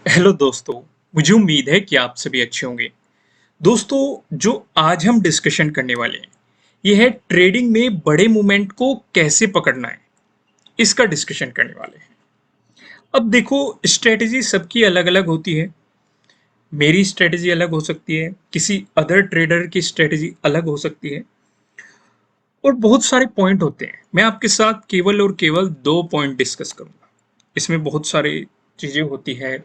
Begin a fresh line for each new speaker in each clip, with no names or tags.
Hello दोस्तों। मुझे उम्मीद है कि आप सभी अच्छे होंगे। दोस्तों, जो आज हम डिस्कशन करने वाले हैं ये है ट्रेडिंग में बड़े मूवमेंट को कैसे पकड़ना है। इसका डिस्कशन करने वाले हैं। अब देखो, स्ट्रेटेजी सबकी अलग अलग होती है। मेरी स्ट्रेटेजी अलग हो सकती है, किसी अदर ट्रेडर की स्ट्रेटेजी अलग हो सकती है, और बहुत सारे पॉइंट होते हैं। मैं आपके साथ केवल और केवल दो पॉइंट डिस्कस करूंगा। इसमें बहुत सारी चीजें होती है।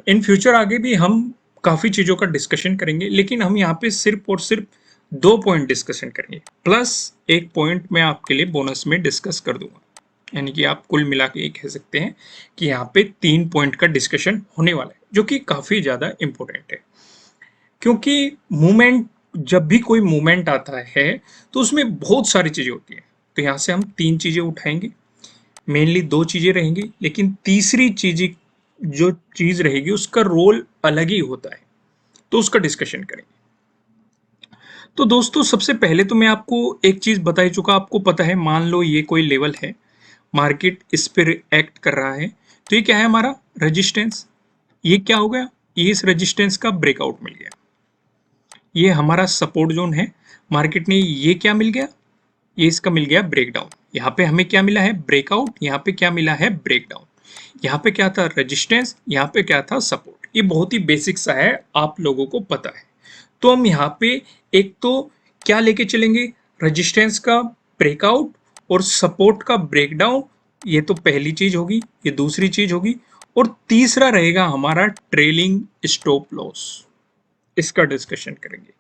इन फ्यूचर आगे भी हम काफ़ी चीज़ों का डिस्कशन करेंगे, लेकिन हम यहाँ पे सिर्फ और सिर्फ दो पॉइंट डिस्कशन करेंगे, प्लस एक पॉइंट मैं आपके लिए बोनस में डिस्कस कर दूंगा। यानी कि आप कुल मिला के ये कह सकते हैं कि यहाँ पे 3 पॉइंट का डिस्कशन होने वाला है, जो कि काफ़ी ज़्यादा इंपॉर्टेंट है। क्योंकि मूवमेंट, जब भी कोई मूवमेंट आता है तो उसमें बहुत सारी चीज़ें होती हैं। तो यहाँ से हम 3 चीज़ें उठाएंगे। मेनली 2 चीज़ें रहेंगी, लेकिन तीसरी चीज़ जो चीज़ रहेगी उसका रोल अलग ही होता है, तो उसका डिस्कशन करेंगे। तो दोस्तों, सबसे पहले तो मैं आपको एक चीज़ बता ही चुका। आपको पता है, मान लो ये कोई लेवल है, मार्केट इस पर एक्ट कर रहा है, तो ये क्या है? हमारा रेजिस्टेंस। ये क्या हो गया? ये इस रेजिस्टेंस का ब्रेकआउट मिल गया। ये हमारा सपोर्ट जोन है। मार्केट ने ये क्या मिल गया? ये इसका मिल गया ब्रेकडाउन। यहाँ पे हमें क्या मिला है? ब्रेकआउट। यहाँ पे क्या मिला है? ब्रेकडाउन। यहाँ पे क्या था? रेजिस्टेंस। यहाँ पे क्या था? सपोर्ट। ये बहुत ही बेसिक सा है, आप लोगों को पता है। तो हम यहाँ पे एक तो क्या लेके चलेंगे? रेजिस्टेंस का ब्रेकआउट और सपोर्ट का ब्रेकडाउन। ये तो पहली चीज होगी। ये दूसरी चीज होगी। और तीसरा रहेगा हमारा ट्रेलिंग स्टॉप लॉस। इसका डिस्कशन करेंगे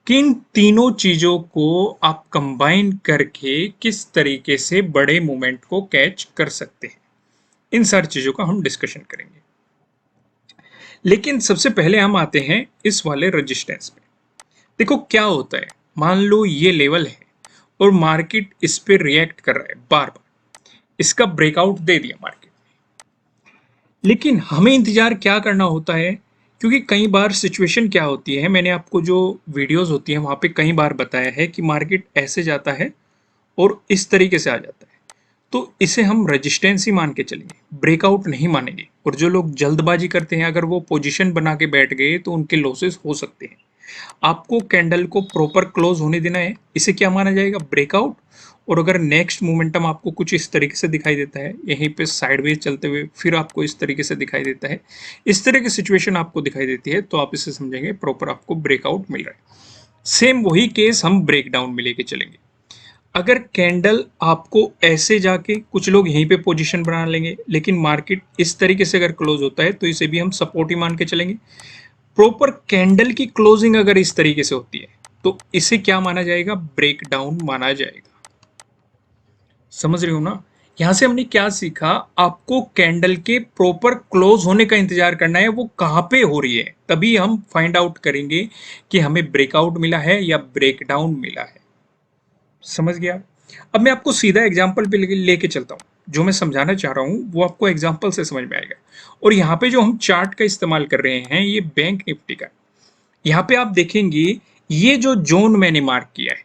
कि इन तीनों चीजों को आप कंबाइन करके किस तरीके से बड़े मूवमेंट को कैच कर सकते हैं। इन सारी चीजों का हम डिस्कशन करेंगे। लेकिन सबसे पहले हम आते हैं इस वाले रेजिस्टेंस पे। देखो क्या होता है, मान लो ये लेवल है और मार्केट इस पे रिएक्ट कर रहा है बार बार। इसका ब्रेकआउट दे दिया मार्केट, लेकिन हमें इंतजार क्या करना होता है? क्योंकि कई बार सिचुएशन क्या होती है, मैंने आपको जो वीडियोस होती हैं वहां पे कई बार बताया है कि मार्केट ऐसे जाता है और इस तरीके से आ जाता है। तो इसे हम रेजिस्टेंस ही मान के चलेंगे, ब्रेकआउट नहीं मानेंगे। और जो लोग जल्दबाजी करते हैं, अगर वो पोजीशन बना के बैठ गए तो उनके लॉसेस हो सकते हैं। आपको कैंडल को प्रॉपर क्लोज होने देना है। इसे क्या माना जाएगा? ब्रेकआउट। और अगर नेक्स्ट मोमेंटम आपको कुछ इस तरीके से दिखाई देता है, यहीं पे साइडवेज चलते हुए फिर आपको इस तरीके से दिखाई देता है, इस तरह की सिचुएशन आपको दिखाई देती है, तो आप इसे समझेंगे प्रॉपर आपको ब्रेकआउट मिल रहा है। सेम वही केस हम ब्रेकडाउन में लेके चलेंगे। अगर कैंडल आपको ऐसे जाके, कुछ लोग यहीं पे पोजीशन बना लेंगे, लेकिन मार्केट इस तरीके से अगर क्लोज होता है तो इसे भी हम सपोर्ट ही मान के चलेंगे। प्रॉपर कैंडल की क्लोजिंग अगर इस तरीके से होती है तो इसे क्या माना जाएगा? ब्रेकडाउन माना जाएगा। समझ रहे हो ना? यहां से हमने क्या सीखा? आपको कैंडल के प्रॉपर क्लोज होने का इंतजार करना है, वो कहां पे हो रही है, तभी हम फाइंड आउट करेंगे कि हमें ब्रेकआउट मिला है या ब्रेकडाउन मिला है। समझ गया? अब मैं आपको सीधा एग्जाम्पल पे लेके चलता हूँ। जो मैं समझाना चाह रहा हूँ वो आपको एग्जाम्पल से समझ में आएगा। और यहाँ पे जो हम चार्ट का इस्तेमाल कर रहे हैं, ये बैंक निफ्टी का। यहाँ पे आप देखेंगे, ये जो जोन मैंने मार्क किया है,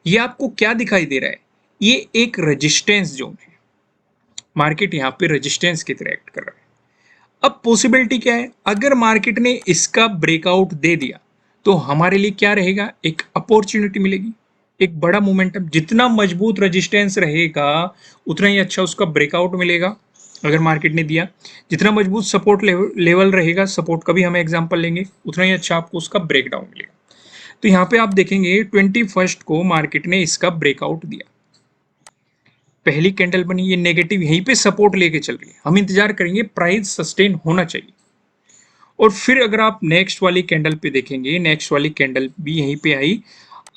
ये आपको क्या दिखाई दे रहा है? ये एक रेजिस्टेंस जोन है। मार्केट यहाँ पे रेजिस्टेंस की तरह एक्ट कर रहा है। अब पॉसिबिलिटी क्या है? अगर मार्केट ने इसका ब्रेकआउट दे दिया तो हमारे लिए क्या रहेगा? एक अपॉर्चुनिटी मिलेगी, एक बड़ा मोमेंटम। जितना मजबूत रेजिस्टेंस रहेगा उतना ही अच्छा उसका ब्रेकआउट मिलेगा, अगर मार्केट ने दिया। जितना मजबूत सपोर्ट लेवल रहेगा, सपोर्ट का भी हम एग्जांपल लेंगे, उतना ही अच्छा आपको उसका ब्रेकडाउन मिलेगा। तो यहाँ पे आप देखेंगे 21 को मार्केट ने इसका ब्रेकआउट दिया। पहली कैंडल बनी, ये नेगेटिव यहीं पे सपोर्ट लेके चल रही है। हम इंतजार करेंगे, प्राइस सस्टेन होना चाहिए। और फिर अगर आप नेक्स्ट वाली कैंडल पे देखेंगे, नेक्स्ट वाली कैंडल भी यहीं पे आई।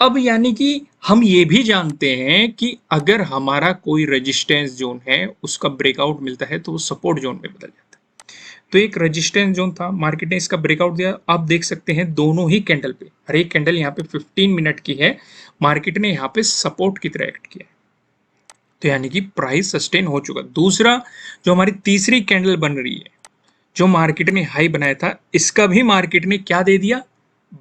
अब यानी कि हम ये भी जानते हैं कि अगर हमारा कोई रेजिस्टेंस जोन है उसका ब्रेकआउट मिलता है तो वो सपोर्ट जोन में बदल जाता है। तो एक रेजिस्टेंस जोन था, मार्केट ने इसका ब्रेकआउट दिया। आप देख सकते हैं दोनों ही कैंडल पे, हर एक कैंडल यहाँ पे 15 मिनट की है, मार्केट ने यहाँ पे सपोर्ट की तरह एक्ट किया। तो यानी कि प्राइस सस्टेन हो चुका। दूसरा, जो हमारी तीसरी कैंडल बन रही है, जो मार्केट ने हाई बनाया था, इसका भी मार्केट ने क्या दे दिया?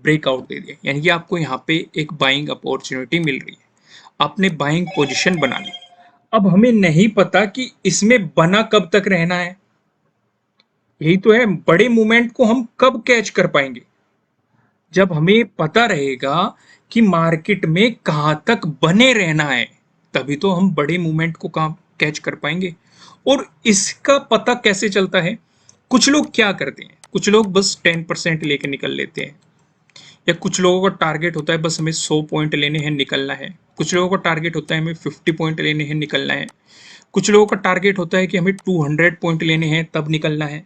ब्रेकआउट दे दिया। यानी कि आपको यहाँ पे एक बाइंग अपॉर्चुनिटी मिल रही है, आपने बाइंग पोजीशन बना ली। अब हमें नहीं पता कि इसमें बना कब तक रहना है। यही तो है, बड़े मूवमेंट को हम कब कैच कर पाएंगे? जब हमें पता रहेगा कि मार्केट में कहाँ तक बने रहना है, तभी तो हम बड़े मूवमेंट को कहाँ कैच कर पाएंगे। और इसका पता कैसे चलता है? कुछ लोग क्या करते हैं, कुछ लोग बस 10% लेके निकल लेते हैं, या कुछ लोगों का टारगेट होता है बस हमें 100 पॉइंट लेने हैं निकलना है, कुछ लोगों का टारगेट होता है हमें 50 पॉइंट लेने हैं निकलना है, कुछ लोगों का टारगेट होता है कि हमें 200 पॉइंट लेने हैं तब निकलना है।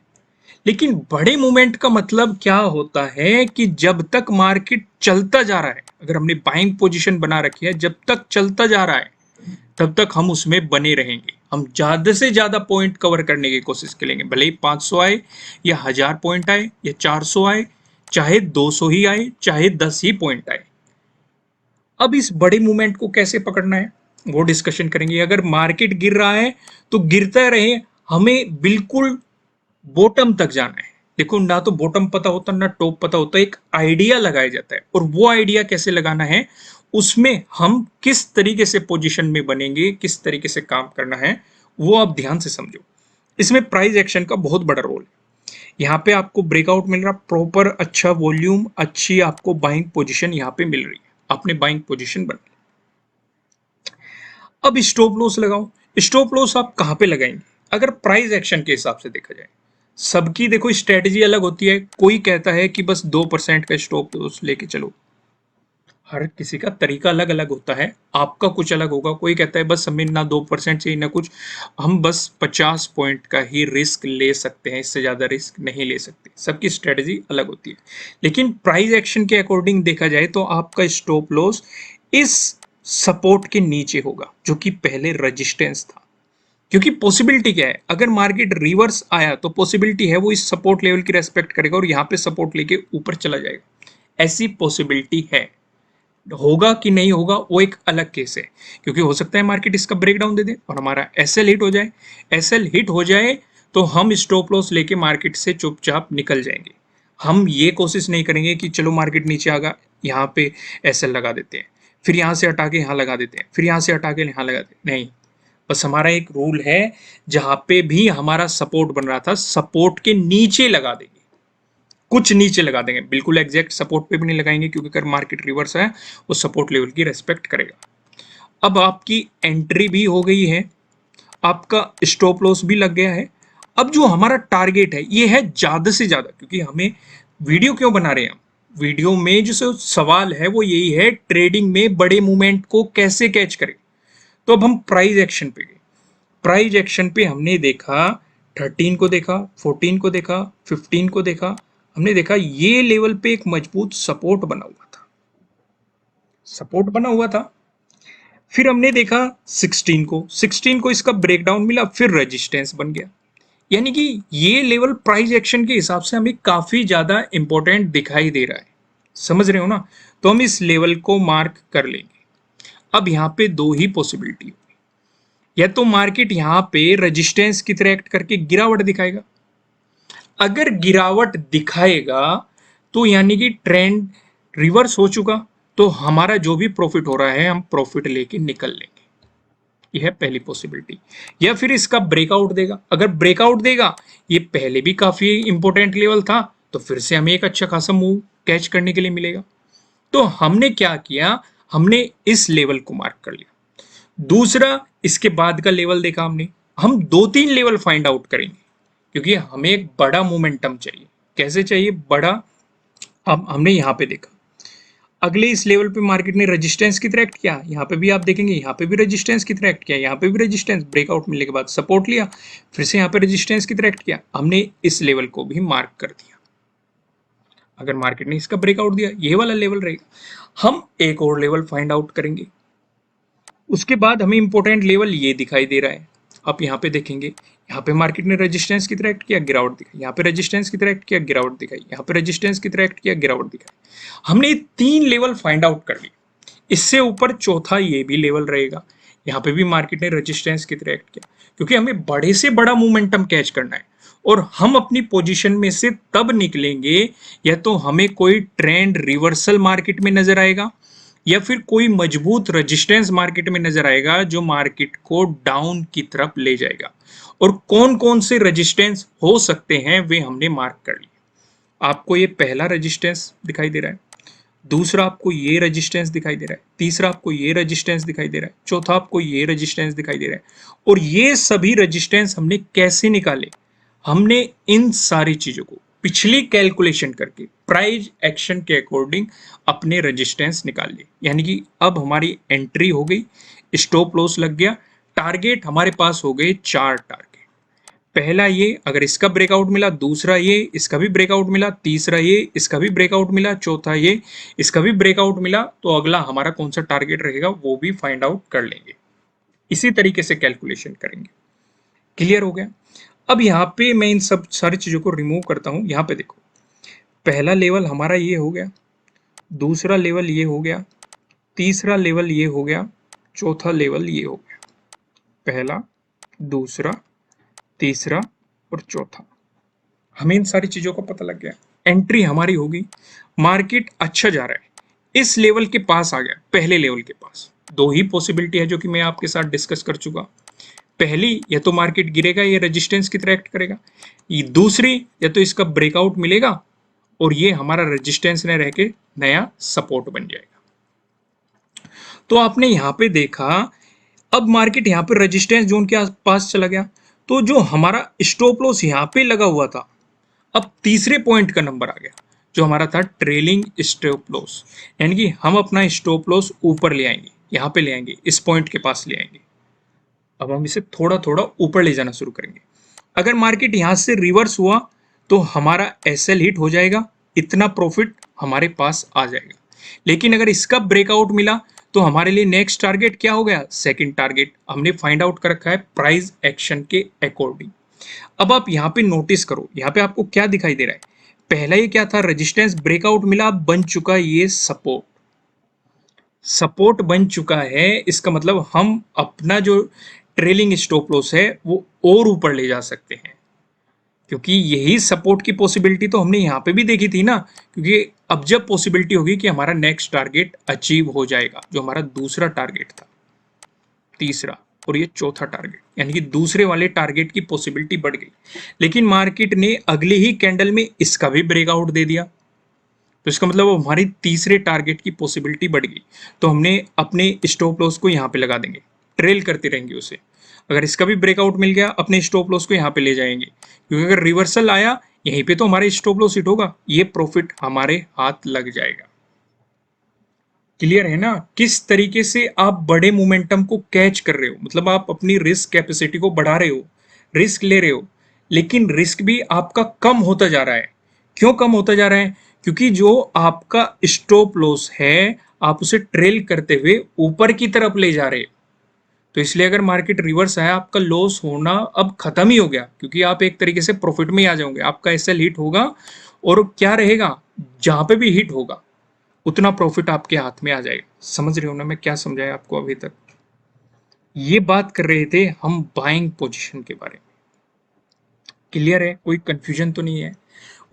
लेकिन बड़े मूवमेंट का मतलब क्या होता है कि जब तक मार्केट चलता जा रहा है, अगर हमने बाइंग पोजीशन बना रखी है, जब तक चलता जा रहा है तब तक हम उसमें बने रहेंगे। हम ज्यादा से ज्यादा पॉइंट कवर करने की कोशिश करेंगे, भले ही 500 आए या 1000 पॉइंट आए या 400 आए, चाहे 200 ही आए, चाहे 10 ही पॉइंट आए। अब इस बड़े मूवमेंट को कैसे पकड़ना है वो डिस्कशन करेंगे। अगर मार्केट गिर रहा है तो गिरता रहे, हमें बिल्कुल बॉटम तक जाना है। देखो, ना तो बॉटम पता होता ना टॉप पता होता, एक आइडिया लगाया जाता है, और वो आइडिया कैसे लगाना है, उसमें हम किस तरीके से पोजीशन में बनेंगे, किस तरीके से काम करना है, वो आप ध्यान से समझो। इसमें प्राइस एक्शन का बहुत बड़ा रोल है। यहाँ पे आपको ब्रेकआउट मिल रहा, प्रॉपर अच्छा वॉल्यूम, अच्छी आपको बाइंग पोजीशन यहाँ पे मिल रही है, आपने बाइंग पोजीशन बना। अब स्टॉप लॉस लगाओ। स्टॉप लॉस आप कहाँ पे लगाएंगे? अगर प्राइस एक्शन के हिसाब से देखा जाए, सबकी देखो स्ट्रेटजी अलग होती है। कोई कहता है कि बस 2% का स्टॉप लॉस लेके चलो, हर किसी का तरीका अलग अलग होता है, आपका कुछ अलग होगा। कोई कहता है बस हमें ना 2% चाहिए ना कुछ, हम बस 50 पॉइंट का ही रिस्क ले सकते हैं, इससे ज्यादा रिस्क नहीं ले सकते। सबकी स्ट्रेटजी अलग होती है। लेकिन प्राइस एक्शन के अकॉर्डिंग देखा जाए तो आपका स्टॉप लॉस इस सपोर्ट के नीचे होगा, जो कि पहले रजिस्टेंस था। क्योंकि पॉसिबिलिटी क्या है, अगर मार्केट रिवर्स आया तो पॉसिबिलिटी है वो इस सपोर्ट लेवल की रेस्पेक्ट करेगा और यहाँ पे सपोर्ट लेके ऊपर चला जाएगा। ऐसी पॉसिबिलिटी है। होगा कि नहीं होगा वो एक अलग केस है, क्योंकि हो सकता है मार्केट इसका ब्रेकडाउन दे दे और हमारा एसएल हिट हो जाए। एसएल हिट हो जाए तो हम स्टॉप लॉस लेके मार्केट से चुपचाप निकल जाएंगे। हम ये कोशिश नहीं करेंगे कि चलो मार्केट नीचे आ गया, यहाँ पे एसएल लगा देते हैं, फिर यहाँ से हटा के यहाँ लगा देते हैं, फिर यहाँ से हटा के यहाँ लगा देते हैं। नहीं, बस हमारा एक रूल है, जहां पे भी हमारा सपोर्ट बन रहा था, सपोर्ट के नीचे लगा देंगे, कुछ नीचे लगा देंगे, बिल्कुल एग्जैक्ट सपोर्ट पे भी नहीं लगाएंगे, क्योंकि अगर मार्केट रिवर्स है वो सपोर्ट लेवल की रेस्पेक्ट करेगा। अब आपकी एंट्री भी हो गई है, आपका स्टॉप लॉस भी लग गया है। अब जो हमारा टारगेट है ये है ज्यादा से ज्यादा, क्योंकि हमें वीडियो क्यों बना रहे हैं हम, वीडियो में जो सवाल है वो यही है, ट्रेडिंग में बड़े मूवमेंट को कैसे कैच करें। तो अब हम प्राइस एक्शन पे गए। प्राइस एक्शन पे हमने देखा, 13 को देखा, 14 को देखा, 15 को देखा, हमने देखा ये लेवल पे एक मजबूत सपोर्ट बना हुआ था, सपोर्ट बना हुआ था। फिर हमने देखा 16 को इसका ब्रेकडाउन मिला, फिर रेजिस्टेंस बन गया। यानी कि ये लेवल प्राइस एक्शन के हिसाब से हमें काफी ज्यादा इंपॉर्टेंट दिखाई दे रहा है। समझ रहे हो ना? तो हम इस लेवल को मार्क कर लेंगे। अब यहाँ पे दो ही पॉसिबिलिटी, या तो मार्केट यहाँ पे रेजिस्टेंस की तरह एक्ट करके गिरावट दिखाएगा। अगर गिरावट दिखाएगा तो यानी कि ट्रेंड रिवर्स हो चुका, तो हमारा जो भी प्रॉफिट हो रहा है हम प्रॉफिट लेके निकल लेंगे। यह है पहली पॉसिबिलिटी। या फिर इसका ब्रेकआउट देगा। अगर ब्रेकआउट देगा, ये पहले भी काफी इंपॉर्टेंट लेवल था, तो फिर से हमें एक अच्छा खासा मूव कैच करने के लिए मिलेगा। तो हमने क्या किया, हमने इस लेवल को मार्क कर लिया। दूसरा, इसके बाद का लेवल देखा हमने। हम दो तीन लेवल फाइंड आउट करेंगे, क्योंकि हमें एक बड़ा मोमेंटम चाहिए। कैसे चाहिए बड़ा? अब हमने यहाँ पे देखा, अगले इस लेवल पे मार्केट ने रेजिस्टेंस की तरह एक्ट किया, यहाँ पे भी आप देखेंगे यहाँ पे भी रेजिस्टेंस की तरह एक्ट किया, यहाँ पे भी रेजिस्टेंस, ब्रेकआउट मिलने के बाद सपोर्ट लिया, फिर से यहाँ पे रेजिस्टेंस की तरह एक्ट किया। हमने इस लेवल को भी मार्क कर दिया। अगर मार्केट ने इसका ब्रेकआउट दिया, ये वाला लेवल रहेगा। हम एक और लेवल फाइंड आउट करेंगे। उसके बाद हमें इंपॉर्टेंट लेवल ये दिखाई दे रहा है। आप यहाँ पे देखेंगे, यहाँ पे मार्केट ने रेजिस्टेंस की तरह एक्ट किया, गिरावट दिखाई, यहाँ पे रेजिस्टेंस की तरह एक्ट किया, गिरावट दिखाई, यहाँ पे रेजिस्टेंस की तरह एक्ट किया, गिरावट दिखाई। हमने तीन लेवल फाइंड आउट कर लिए। इससे ऊपर चौथा ये भी लेवल रहेगा। यहाँ पे भी मार्केट ने रेजिस्टेंस की तरह एक्ट किया, क्योंकि हमें बड़े से बड़ा मोमेंटम कैच करना है, और हम अपनी पोजीशन में से तब निकलेंगे या तो हमें कोई ट्रेंड रिवर्सल मार्केट में नजर आएगा, या फिर कोई मजबूत रेजिस्टेंस मार्केट में नजर आएगा जो मार्केट को डाउन की तरफ ले जाएगा। और कौन कौन से रेजिस्टेंस हो सकते हैं वे हमने मार्क कर लिए। आपको ये पहला रेजिस्टेंस दिखाई दे रहा है, दूसरा आपको ये रेजिस्टेंस दिखाई दे रहा है, तीसरा आपको ये रेजिस्टेंस दिखाई दे रहा है, चौथा आपको ये रेजिस्टेंस दिखाई दे रहा है। और ये सभी रेजिस्टेंस हमने कैसे निकाले? हमने इन सारी चीजों को पिछली कैलकुलेशन करके प्राइस एक्शन के अकॉर्डिंग अपने रेजिस्टेंस निकाल लिए। यानी कि अब हमारी एंट्री हो गई, स्टॉप लॉस लग गया, टारगेट हमारे पास हो गए 4 टारगेट। पहला ये, अगर इसका ब्रेकआउट मिला, दूसरा ये, इसका भी ब्रेकआउट मिला, तीसरा ये, इसका भी ब्रेकआउट मिला, चौथा ये, इसका भी ब्रेकआउट मिला, तो अगला हमारा कौन सा टारगेट रहेगा वो भी फाइंड आउट कर लेंगे। इसी तरीके से कैलकुलेशन करेंगे। क्लियर हो गया? अब यहाँ पे मैं इन सब सारी चीजों को रिमूव करता हूं। यहाँ पे देखो, पहला लेवल हमारा ये हो गया, दूसरा लेवल ये हो गया, तीसरा लेवल ये हो गया, चौथा लेवल ये हो गया। पहला, दूसरा, तीसरा और चौथा। हमें इन सारी चीजों का पता लग गया। एंट्री हमारी होगी, मार्केट अच्छा जा रहा है, इस लेवल के पास आ गया, पहले लेवल के पास। दो ही पॉसिबिलिटी है जो कि मैं आपके साथ डिस्कस कर चुका। पहली, या तो मार्केट गिरेगा, ये रेजिस्टेंस की तरह एक्ट करेगा। ये दूसरी, या तो इसका ब्रेकआउट मिलेगा और ये हमारा रेजिस्टेंस ने रह के नया सपोर्ट बन जाएगा। तो आपने यहां पे देखा, अब मार्केट यहां पे रेजिस्टेंस जोन के पास चला गया, तो जो हमारा स्टॉप लॉस यहां पे लगा हुआ था, अब तीसरे पॉइंट का नंबर आ गया जो हमारा था ट्रेलिंग स्टॉप लॉस। यानी कि हम अपना स्टॉप लॉस ऊपर ले आएंगे, यहां पे ले आएंगे, इस पॉइंट के पास ले आएंगे। अब हम इसे थोड़ा थोड़ा ऊपर ले जाना शुरू करेंगे। अगर मार्केट यहां से रिवर्स हुआ तो हमारा एसएल हिट हो जाएगा, इतना प्रॉफिट हमारे पास आ जाएगा। लेकिन अगर इसका ब्रेकआउट मिला तो हमारे लिए नेक्स्ट टारगेट क्या हो गया? सेकंड टारगेट हमने फाइंड आउट कर रखा है प्राइस एक्शन के अकॉर्डिंग। अब आप यहां पे नोटिस करो, यहां पे आपको क्या दिखाई दे रहा है? पहला ये क्या था? रेजिस्टेंस ब्रेकआउट मिला, बन चुका ये सपोर्ट। सपोर्ट बन चुका है, इसका मतलब हम अपना जो ट्रेलिंग स्टॉप लॉस है वो और ऊपर ले जा सकते हैं, क्योंकि यही सपोर्ट की पॉसिबिलिटी तो हमने यहाँ पे भी देखी थी ना। क्योंकि अब जब पॉसिबिलिटी होगी कि हमारा नेक्स्ट टारगेट अचीव हो जाएगा, जो हमारा दूसरा टारगेट था, तीसरा और ये चौथा टारगेट, यानी कि दूसरे वाले टारगेट की पॉसिबिलिटी बढ़ गई। लेकिन मार्केट ने अगले ही कैंडल में इसका भी ब्रेकआउट दे दिया, तो इसका मतलब हमारी तीसरे टारगेट की पॉसिबिलिटी बढ़ गई। तो हमने अपने स्टॉप लॉस को यहाँ पे लगा देंगे, ट्रेल करते रहेंगे उसे। अगर इसका भी ब्रेकआउट मिल गया, अपने स्टॉप लॉस को यहाँ पे ले जाएंगे, क्योंकि अगर रिवर्सल आया यहीं पे तो हमारे स्टॉप लॉस हिट होगा, ये प्रॉफिट हमारे हाथ लग जाएगा। क्लियर है ना? किस तरीके से आप बड़े मोमेंटम को कैच कर रहे हो, मतलब आप अपनी रिस्क कैपेसिटी को बढ़ा रहे हो, रिस्क ले रहे हो, लेकिन रिस्क भी आपका कम होता जा रहा है। क्यों कम होता जा रहा है? क्योंकि जो आपका स्टॉप लॉस है आप उसे ट्रेल करते हुए ऊपर की तरफ ले जा रहे हो। तो इसलिए अगर मार्केट रिवर्स आया, आपका लॉस होना अब खत्म ही हो गया, क्योंकि आप एक तरीके से प्रॉफिट में ही आ जाओगे। आपका एसएल हिट होगा और क्या रहेगा, जहां पे भी हिट होगा उतना प्रॉफिट आपके हाथ में आ जाएगा। समझ रहे हो ना मैं क्या समझाया आपको अभी तक? ये बात कर रहे थे हम बाइंग पोजीशन के बारे में। क्लियर है? कोई कंफ्यूजन तो नहीं है?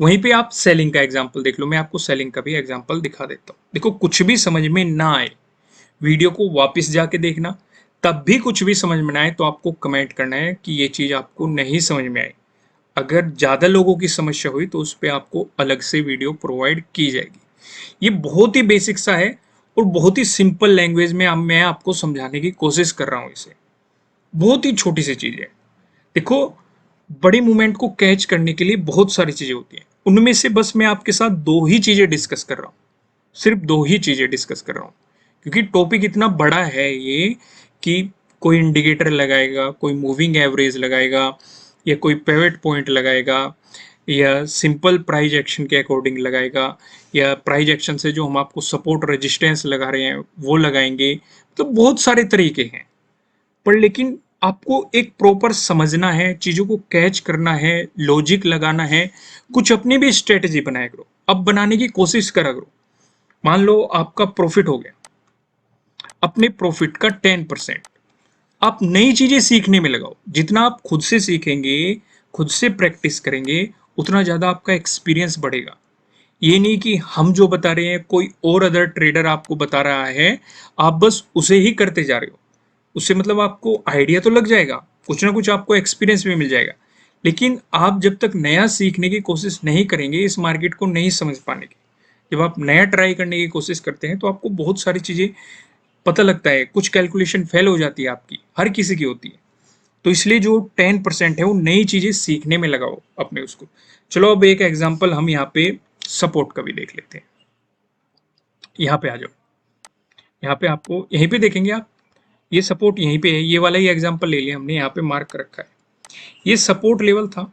वहीं पे आप सेलिंग का एग्जांपल देख लो, मैं आपको सेलिंग का भी एग्जांपल दिखा देता हूं। देखो, कुछ भी समझ में ना आए वीडियो को वापस जाके देखना, तब भी कुछ भी समझ में ना आए तो आपको कमेंट करना है कि ये चीज आपको नहीं समझ में आई। अगर ज्यादा लोगों की समस्या हुई तो उस पर आपको अलग से वीडियो प्रोवाइड की जाएगी। ये बहुत ही बेसिक सा है और बहुत ही सिंपल लैंग्वेज में मैं आपको समझाने की कोशिश कर रहा हूं इसे। बहुत ही छोटी सी चीज है। देखो, बड़ी मूवमेंट को कैच करने के लिए बहुत सारी चीजें होती हैं, उनमें से बस मैं आपके साथ दो ही चीजें डिस्कस कर रहा हूं, सिर्फ दो ही चीजें डिस्कस कर रहा हूं। क्योंकि टॉपिक इतना बड़ा है ये कि कोई इंडिकेटर लगाएगा, कोई मूविंग एवरेज लगाएगा, या कोई पिवट पॉइंट लगाएगा, या सिंपल प्राइस एक्शन के अकॉर्डिंग लगाएगा, या प्राइस एक्शन से जो हम आपको सपोर्ट रेजिस्टेंस लगा रहे हैं वो लगाएंगे। तो बहुत सारे तरीके हैं, पर लेकिन आपको एक प्रॉपर समझना है, चीजों को कैच करना है, लॉजिक लगाना है, कुछ अपनी भी स्ट्रेटेजी बनाया करो। अब बनाने की कोशिश करा करो। मान लो आपका प्रॉफिट हो गया, अपने प्रॉफिट का 10% आप नई चीजें सीखने में लगाओ। जितना आप खुद से सीखेंगे, खुद से प्रैक्टिस करेंगे, उतना ज्यादा आपका एक्सपीरियंस बढ़ेगा। ये नहीं कि हम जो बता रहे हैं कोई और अदर ट्रेडर आपको बता रहा है, आप बस उसे ही करते जा रहे हो। उससे मतलब आपको आइडिया तो लग जाएगा, कुछ ना कुछ आपको एक्सपीरियंस भी मिल जाएगा। लेकिन आप जब तक नया सीखने की कोशिश नहीं करेंगे, इस मार्केट को नहीं समझ पाने की। जब आप नया ट्राई करने की कोशिश करते हैं तो आपको बहुत सारी चीज़ें पता लगता है, कुछ कैलकुलेशन फेल हो जाती है आपकी, हर किसी की होती है। तो इसलिए जो 10% है वो नई चीज़ें सीखने में लगाओ अपने उसको। चलो अब एक एग्जांपल हम यहाँ पे सपोर्ट का भी देख लेते हैं। यहाँ पे आ जाओ। यहाँ पे आपको यहीं पे देखेंगे आप, ये सपोर्ट यहीं पे है, ये वाला ही एग्जांपल ले लिया हमने, यहाँ पे मार्क कर रखा है। ये सपोर्ट लेवल था।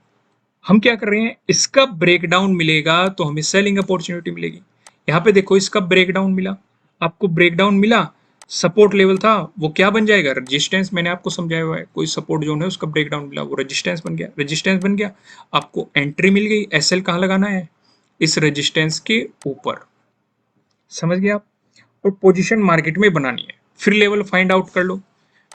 हम क्या कर रहे हैं, इसका ब्रेकडाउन मिलेगा तो हमें सेलिंग अपॉर्चुनिटी मिलेगी। यहाँ पे देखो इसका ब्रेकडाउन मिला, आपको ब्रेकडाउन मिला, सपोर्ट लेवल था, वो क्या बन जाएगा, रेजिस्टेंस। मैंने आपको समझाया हुआ है, कोई सपोर्ट जोन है उसका ब्रेकडाउन मिला, वो रेजिस्टेंस बन गया, रेजिस्टेंस बन गया, आपको एंट्री मिल गई। एसएल कहाँ लगाना है, इस रेजिस्टेंस के ऊपर, समझ गए आप। और पोजीशन मार्केट में बनानी है। फिर लेवल फाइंड आउट कर लो,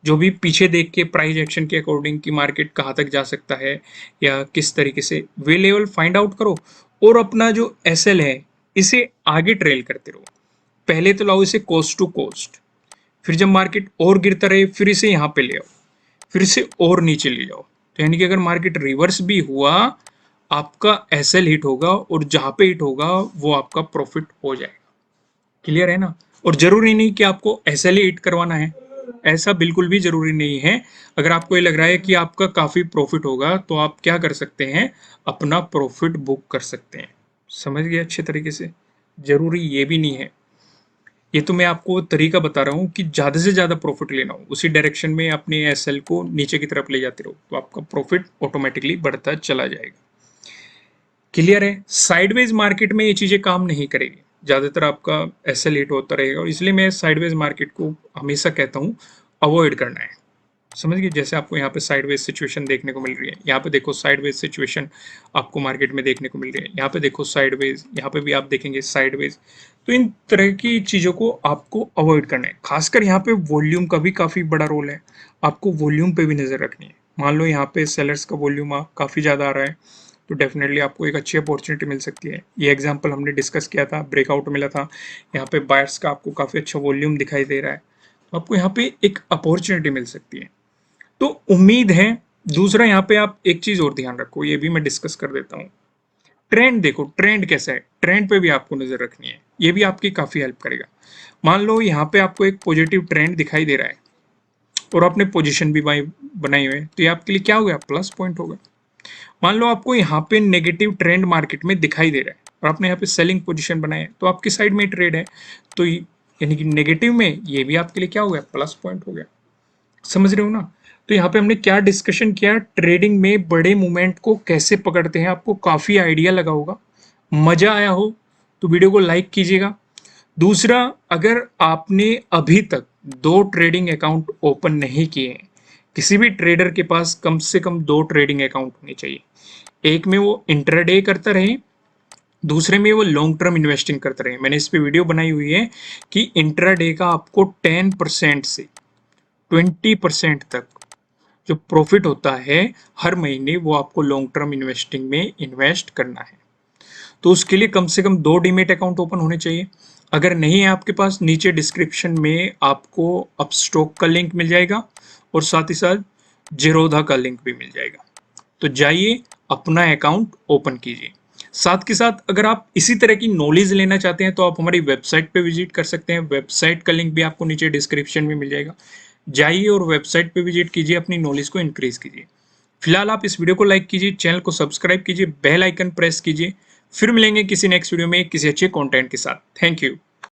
जो भी पीछे देख के प्राइस एक्शन के अकॉर्डिंग कि मार्केट कहाँ तक जा सकता है या किस तरीके से, वे लेवल फाइंड आउट करो और अपना जो एसएल है इसे आगे ट्रेल करते रहो। पहले तो लाओ इसे कोस्ट टू कोस्ट, फिर जब मार्केट और गिरता रहे फिर इसे यहाँ पे ले आओ, फिर इसे और नीचे ले जाओ। तो यानी कि अगर मार्केट रिवर्स भी हुआ, आपका एसएल हिट होगा और जहां पे हिट होगा वो आपका प्रॉफिट हो जाएगा। क्लियर है ना। और जरूरी नहीं कि आपको एसएल ही हिट करवाना है, ऐसा बिल्कुल भी जरूरी नहीं है। अगर आपको ये लग रहा है कि आपका काफी प्रॉफिट होगा तो आप क्या कर सकते हैं, अपना प्रॉफिट बुक कर सकते हैं। समझ गए अच्छे तरीके से। जरूरी ये भी नहीं है, ये तो मैं आपको तरीका बता रहा हूँ कि ज़्यादा से ज़्यादा प्रॉफिट लेना हो, उसी डायरेक्शन में अपने एसएल को नीचे की तरफ ले जाते रहो तो आपका प्रॉफिट ऑटोमेटिकली बढ़ता चला जाएगा। क्लियर है। साइडवेज मार्केट में ये चीज़ें काम नहीं करेगी, ज़्यादातर आपका एसएल हिट होता रहेगा, और इसलिए मैं साइडवेज मार्केट को हमेशा कहता हूँ अवॉइड करना है। समझ गए। जैसे आपको यहाँ पे साइडवेज सिचुएशन देखने को मिल रही है, यहाँ पे देखो साइडवेज सिचुएशन आपको मार्केट में देखने को मिल रही है, यहाँ पे देखो साइडवेज, यहाँ पे भी आप देखेंगे साइडवेज। तो इन तरह की चीज़ों को आपको अवॉइड करना है। खासकर यहाँ पे वॉल्यूम का भी काफ़ी बड़ा रोल है, आपको वॉल्यूम पे भी नज़र रखनी है। मान लो यहाँ पे सेलर्स का वॉल्यूम काफ़ी ज़्यादा आ रहा है तो डेफिनेटली आपको एक अच्छी अपॉर्चुनिटी मिल सकती है। ये एग्जांपल हमने डिस्कस किया था, ब्रेकआउट मिला था, यहाँ पे बायर्स का आपको काफ़ी अच्छा वॉल्यूम दिखाई दे रहा है, तो आपको यहाँ पे एक अपॉर्चुनिटी मिल सकती है। तो उम्मीद है। दूसरा यहाँ पे आप एक चीज और ध्यान रखो, ये भी मैं डिस्कस कर देता हूँ। ट्रेंड देखो, ट्रेंड कैसा है, ट्रेंड पे भी आपको नजर रखनी है, ये भी आपकी काफी हेल्प करेगा। मान लो यहाँ पे आपको एक पॉजिटिव ट्रेंड दिखाई दे रहा है और आपने पोजीशन भी बनाई हुई है, तो ये आपके लिए क्या हो गया, प्लस पॉइंट होगा। मान लो आपको यहाँ पे नेगेटिव ट्रेंड मार्केट में दिखाई दे रहा है और आपने यहाँ पे सेलिंग पोजीशन बनाया है, तो आपकी साइड में ट्रेड है, तो यानी कि नेगेटिव में ये भी आपके लिए क्या हो गया, प्लस पॉइंट हो गया। समझ रहे हो ना। तो यहाँ पे हमने क्या डिस्कशन किया, ट्रेडिंग में बड़े मूवमेंट को कैसे पकड़ते हैं, आपको काफी आइडिया लगा होगा। मजा आया हो तो वीडियो को लाइक कीजिएगा। दूसरा, अगर आपने अभी तक 2 ट्रेडिंग अकाउंट ओपन नहीं किए हैं, किसी भी ट्रेडर के पास कम से कम 2 ट्रेडिंग अकाउंट होने चाहिए। एक में वो इंट्राडे करता रहे, दूसरे में वो लॉन्ग टर्म इन्वेस्टिंग करते रहे। मैंने इस पे वीडियो बनाई हुई है कि इंट्राडे का आपको 10% से 20% तक जो प्रॉफिट होता है हर महीने, वो आपको लॉन्ग टर्म इन्वेस्टिंग में इन्वेस्ट करना है। तो उसके लिए कम से कम 2 डीमेट अकाउंट ओपन होने चाहिए। अगर नहीं है आपके पास, नीचे डिस्क्रिप्शन में आपको अपस्टॉक का लिंक मिल जाएगा और साथ ही साथ जीरोधा का लिंक भी मिल जाएगा। तो जाइए अपना अकाउंट ओपन कीजिए। साथ के साथ अगर आप इसी तरह की नॉलेज लेना चाहते हैं तो आप हमारी वेबसाइट पे विजिट कर सकते हैं। वेबसाइट का लिंक भी आपको नीचे डिस्क्रिप्शन में मिल जाएगा। जाइए और वेबसाइट पे विजिट कीजिए, अपनी नॉलेज को इंक्रीज कीजिए। फिलहाल आप इस वीडियो को लाइक कीजिए, चैनल को सब्सक्राइब कीजिए, बेल आइकन प्रेस कीजिए। फिर मिलेंगे किसी नेक्स्ट वीडियो में किसी अच्छे कंटेंट के साथ। Thank you.